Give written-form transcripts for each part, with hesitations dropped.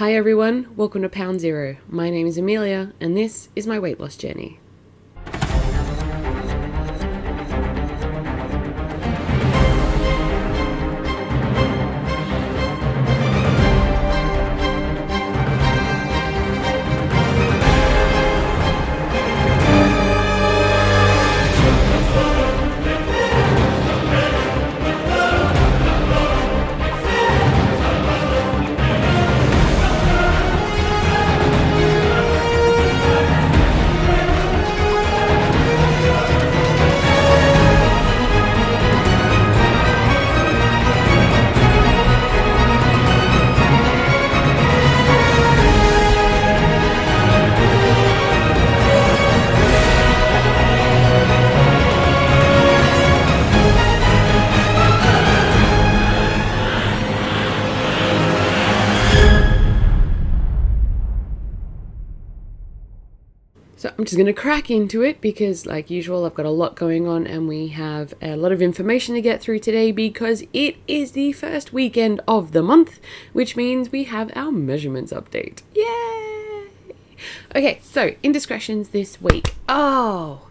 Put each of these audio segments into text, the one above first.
Hi everyone, welcome to Pound Zero. My name is Amelia and this is my weight loss journey. So I'm just going to crack into it because, like usual, I've got a lot going on and we have a lot of information to get through today because it is the first weekend of the month, which means we have our measurements update. Yay! Okay, so indiscretions this week. Oh,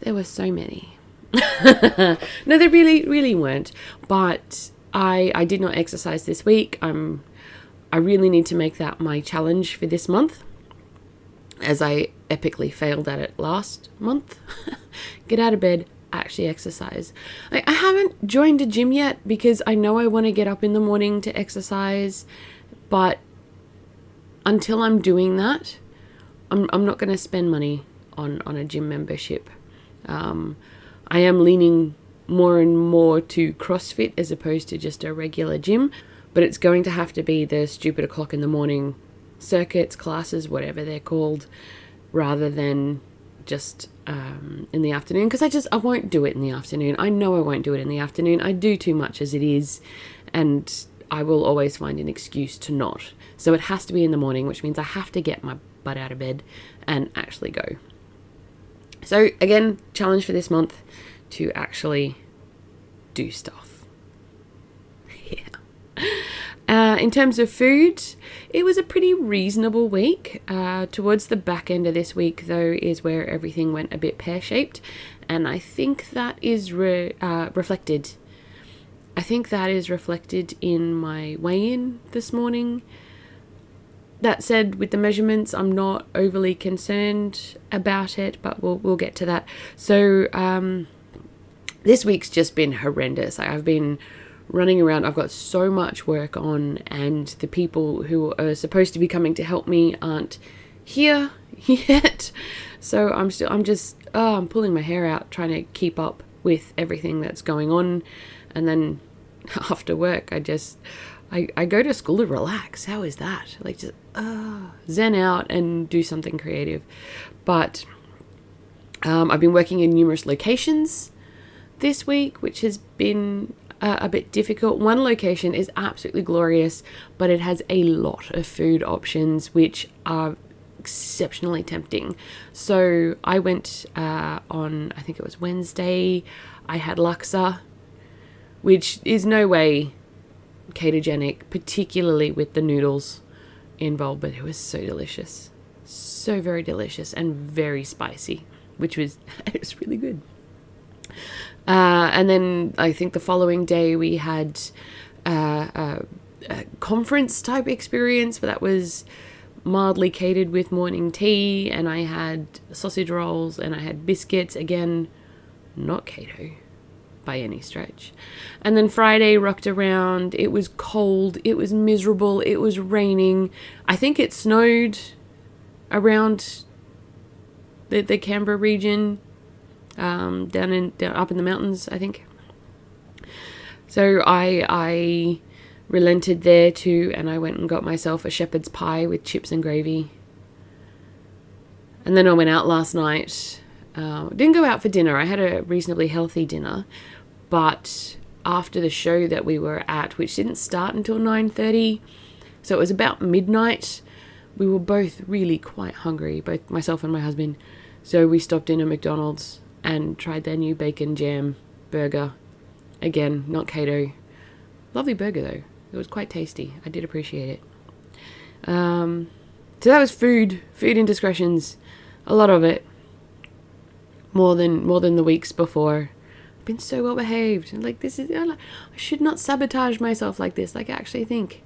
there were so many. No, there really weren't. But I did not exercise this week. I really need to make that my challenge for this month, as I epically failed at it last month. Get out of bed, actually exercise. I haven't joined a gym yet because I know I want to get up in the morning to exercise, but until I'm doing that, I'm not going to spend money on a gym membership. I am leaning more and more to CrossFit as opposed to just a regular gym, but it's going to have to be the stupid o'clock in the morning circuits, classes, whatever they're called, rather than just in the afternoon, because I won't do it in the afternoon. I know I won't do it in the afternoon. I do too much as it is, and I will always find an excuse to not. So it has to be in the morning, which means I have to get my butt out of bed and actually go. So again, challenge for this month to actually do stuff. Yeah. In terms of food, it was a pretty reasonable week. Towards the back end of this week, though, is where everything went a bit pear-shaped, and I think that is reflected. I think that is reflected in my weigh-in this morning. That said, with the measurements, I'm not overly concerned about it, but we'll get to that. So this week's just been horrendous. I've been running around. I've got so much work on, and the people who are supposed to be coming to help me aren't here yet. So I'm pulling my hair out trying to keep up with everything that's going on. And then after work, I go to school to relax. How is that? Like, just zen out and do something creative. But I've been working in numerous locations this week, which has been a bit difficult. One location is absolutely glorious, but it has a lot of food options which are exceptionally tempting. So I went on, I think it was Wednesday, I had laksa, which is no way ketogenic, particularly with the noodles involved, but it was so delicious. So very delicious and very spicy, which was, it was really good. And then I think the following day we had a conference type experience, but that was mildly catered with morning tea, and I had sausage rolls and I had biscuits, again, not keto by any stretch. And then Friday rocked around. It was cold, it was miserable, it was raining. I think it snowed around the Canberra region, down up in the mountains, I think. So I relented there too, and I went and got myself a shepherd's pie with chips and gravy. And then I went out last night. Didn't go out for dinner. I had a reasonably healthy dinner, but after the show that we were at, which didn't start until 9:30, so it was about midnight, we were both really quite hungry, both myself and my husband. So we stopped in at McDonald's and tried their new bacon jam burger. Again, not keto. Lovely burger though. It was quite tasty. I did appreciate it. So that was food indiscretions, a lot of it, more than the weeks before. I've been so well behaved, and like this is, I should not sabotage myself like this. Like I actually think,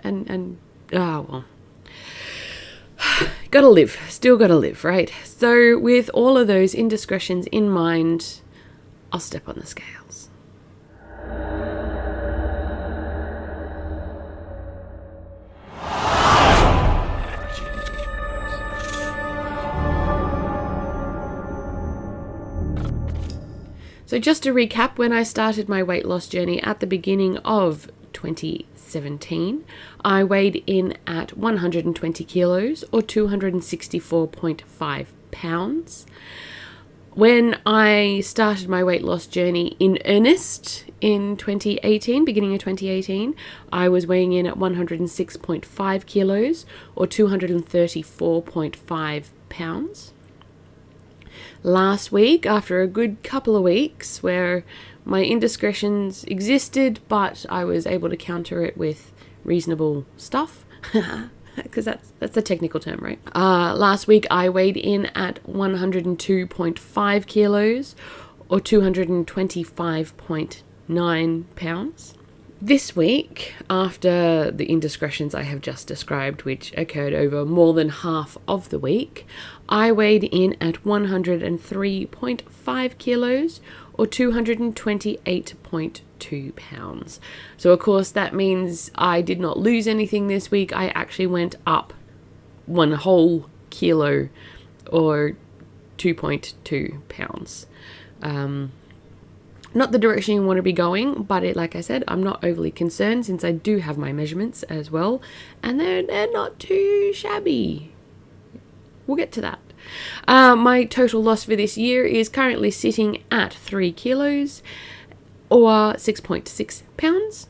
and well. Gotta live, still gotta live, right? So with all of those indiscretions in mind, I'll step on the scales. So just to recap, when I started my weight loss journey at the beginning of 2017, I weighed in at 120 kilos or 264.5 pounds. When I started my weight loss journey in earnest in 2018, beginning of 2018, I was weighing in at 106.5 kilos or 234.5 pounds. Last week, after a good couple of weeks where my indiscretions existed, but I was able to counter it with reasonable stuff, because that's a technical term, right? Last week I weighed in at 102.5 kilos or 225.9 pounds. This week, after the indiscretions I have just described, which occurred over more than half of the week, I weighed in at 103.5 kilos or 228.2 pounds. So of course that means I did not lose anything this week. I actually went up 1 whole kilo or 2.2 pounds. Not the direction you want to be going, but like I said, I'm not overly concerned since I do have my measurements as well, and they're not too shabby. We'll get to that. My total loss for this year is currently sitting at 3 kilos or 6.6 pounds,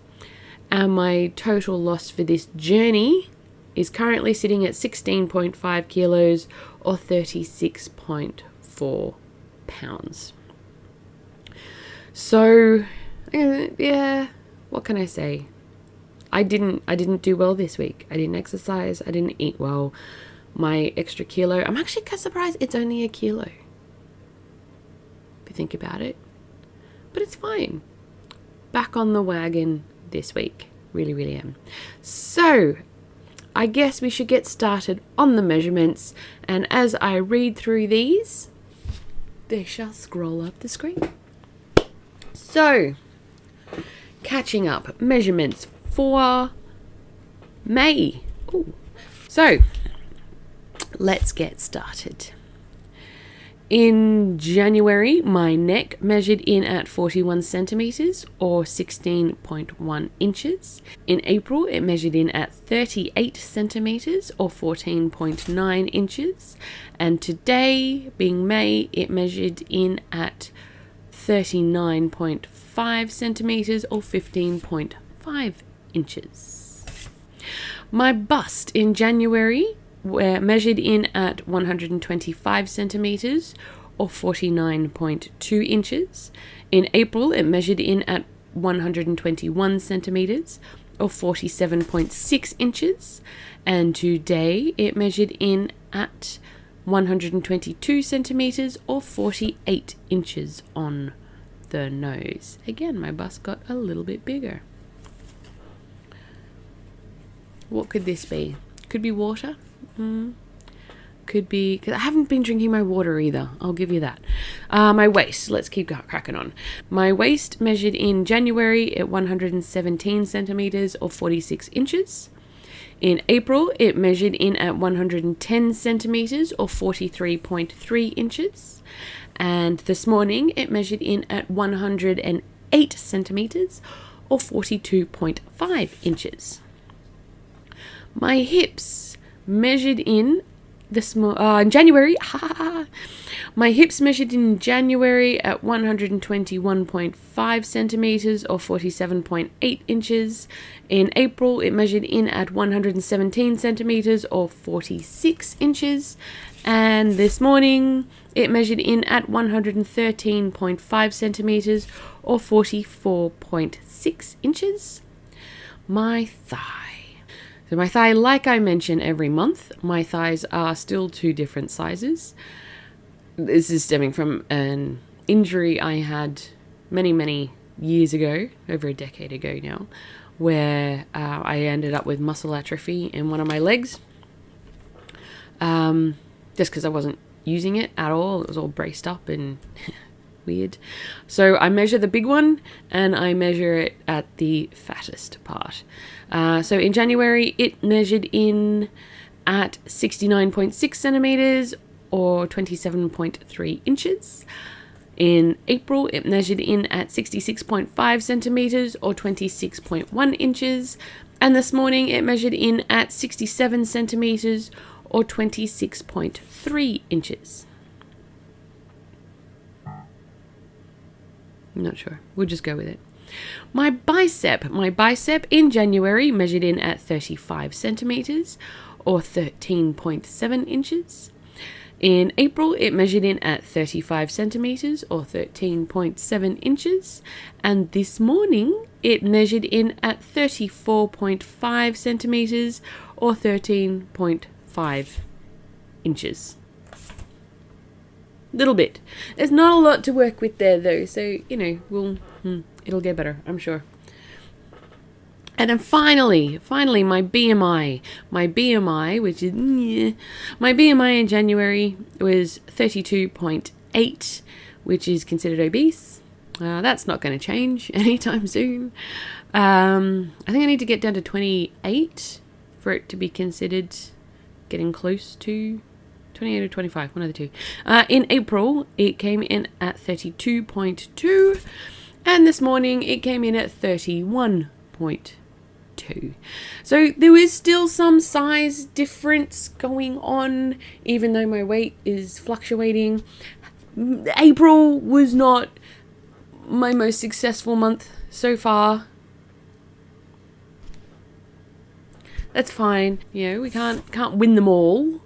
and my total loss for this journey is currently sitting at 16.5 kilos or 36.4 pounds. So, yeah, what can I say? I didn't do well this week. I didn't exercise. I didn't eat well. My extra kilo, I'm actually kind of surprised it's only 1 kilo. If you think about it. But it's fine. Back on the wagon this week. Really, really am. So, I guess we should get started on the measurements. And as I read through these, they shall scroll up the screen. So, catching up, measurements for May. Ooh. So, let's get started. In January, my neck measured in at 41 centimeters or 16.1 inches. In April, it measured in at 38 centimeters or 14.9 inches. And today, being May, it measured in at 39.5 centimeters or 15.5 inches. My bust in January measured in at 125 centimeters or 49.2 inches. In April, it measured in at 121 centimeters or 47.6 inches. And today, it measured in at 122 centimeters or 48 inches on the nose. Again, my bust got a little bit bigger. What could this be? Could be water. Could be, because I haven't been drinking my water either. I'll give you that. My waist. Let's keep cracking on. My waist measured in January at 117 centimeters or 46 inches. In April, it measured in at 110 centimeters or 43.3 inches. And this morning, it measured in at 108 centimeters or 42.5 inches. My hips measured in January. My hips measured in January at 121.5 centimeters or 47.8 inches. In April, it measured in at 117 centimeters or 46 inches. And this morning, it measured in at 113.5 centimeters or 44.6 inches. My thigh. So my thigh, like I mention every month, my thighs are still 2 different sizes. This is stemming from an injury I had many years ago, over a decade ago now, where I ended up with muscle atrophy in one of my legs. Just because I wasn't using it at all. It was all braced up and weird. So I measure the big one and I measure it at the fattest part. So in January, it measured in at 69.6 centimeters or 27.3 inches. In April, it measured in at 66.5 centimeters or 26.1 inches. And this morning, it measured in at 67 centimeters or 26.3 inches. I'm not sure. We'll just go with it. My bicep in January measured in at 35 centimeters or 13.7 inches. In April, it measured in at 35 centimeters or 13.7 inches. And this morning, it measured in at 34.5 centimeters or 13.5 inches. Little bit. There's not a lot to work with there though, so it'll get better, I'm sure. And then finally my BMI. My BMI in January was 32.8, which is considered obese. That's not going to change anytime soon. I think I need to get down to 28 for it to be considered getting close to 28 or 25, one of the two. In April, it came in at 32.2, and this morning it came in at 31.2. So there is still some size difference going on, even though my weight is fluctuating. April was not my most successful month so far. That's fine. We can't win them all.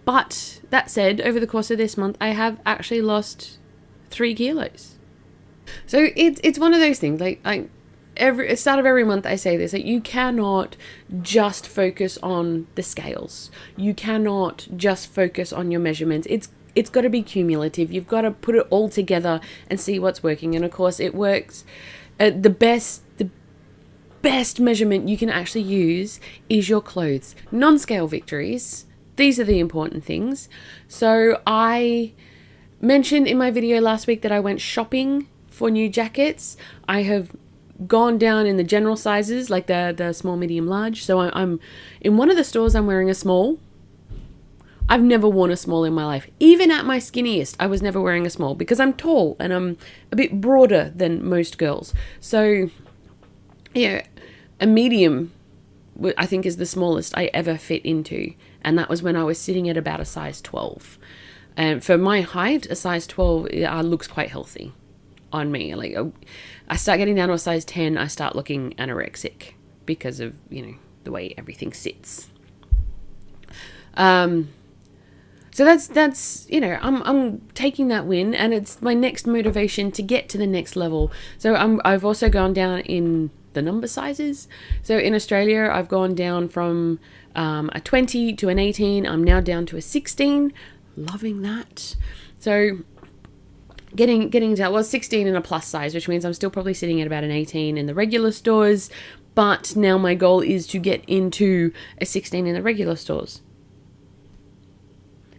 But that said, over the course of this month, I have actually lost 3 kilos. So it's one of those things. Like at the start of every month, I say this: that you cannot just focus on the scales. You cannot just focus on your measurements. It's got to be cumulative. You've got to put it all together and see what's working. And of course, it works. The best measurement you can actually use is your clothes. Non-scale victories. These are the important things. So I mentioned in my video last week that I went shopping for new jackets. I have gone down in the general sizes, like the small, medium, large. So I'm in one of the stores, I'm wearing a small. I've never worn a small in my life. Even at my skinniest, I was never wearing a small because I'm tall and I'm a bit broader than most girls. So, a medium I think is the smallest I ever fit into. And that was when I was sitting at about a size 12. And for my height, a size 12 looks quite healthy on me. Like I start getting down to a size 10, I start looking anorexic because of, the way everything sits. So that's I'm taking that win, and it's my next motivation to get to the next level. So I've also gone down in the number sizes. So in Australia, I've gone down from a 20 to an 18. I'm now down to a 16. Loving that. So getting to 16 in a plus size, which means I'm still probably sitting at about an 18 in the regular stores. But now my goal is to get into a 16 in the regular stores,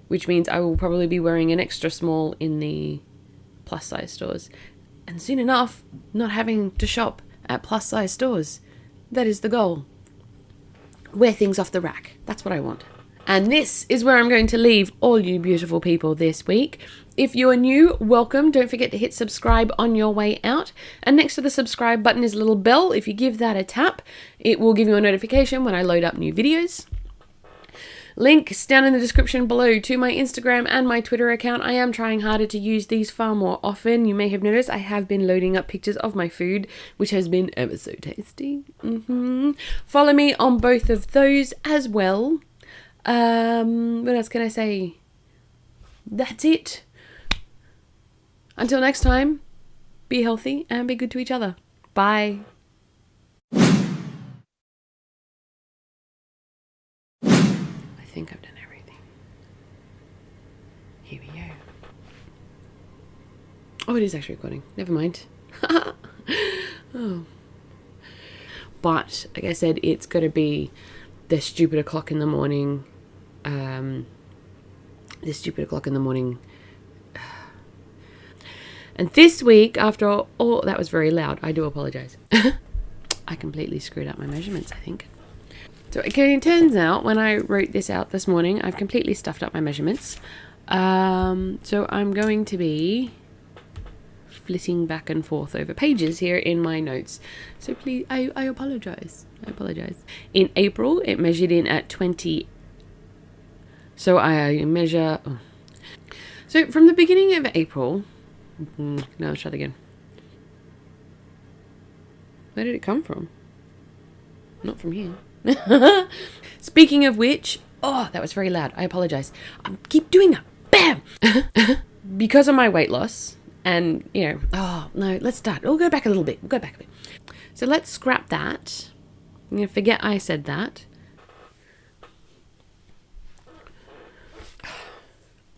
which means I will probably be wearing an extra small in the plus size stores. And soon enough, not having to shop at plus size stores. That is the goal. Wear things off the rack. That's what I want. And this is where I'm going to leave all you beautiful people this week. If you are new, welcome. Don't forget to hit subscribe on your way out. And next to the subscribe button is a little bell. If you give that a tap, it will give you a notification when I load up new videos. Links down in the description below to my Instagram and my Twitter account. I am trying harder to use these far more often. You may have noticed I have been loading up pictures of my food, which has been ever so tasty. Follow me on both of those as well. What else can I say? That's it. Until next time, be healthy and be good to each other. Bye. think I've done everything. Here we go. Oh, it is actually recording. Never mind. Oh. But, like I said, it's got to be the stupid o'clock in the morning. And this week, after all, that was very loud. I do apologize. I completely screwed up my measurements, I think. So it turns out when I wrote this out this morning, I've completely stuffed up my measurements. So I'm going to be flitting back and forth over pages here in my notes. So please, I apologize. In April, it measured in at 20. So I measure... Oh. So from the beginning of April... No, let's try that again. Where did it come from? Not from here. Speaking of which... Oh, that was very loud. I apologize. Keep doing that. Bam! Because of my weight loss... And, oh, no, let's start. We'll go back a little bit. So let's scrap that. I'm going to forget I said that.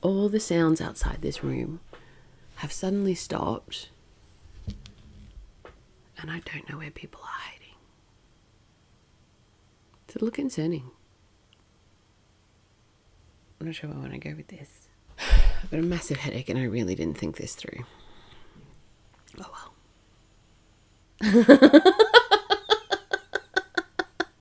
All the sounds outside this room have suddenly stopped. And I don't know where people are hiding. It's a little concerning. I'm not sure where I want to go with this. I've got a massive headache and I really didn't think this through. Oh well.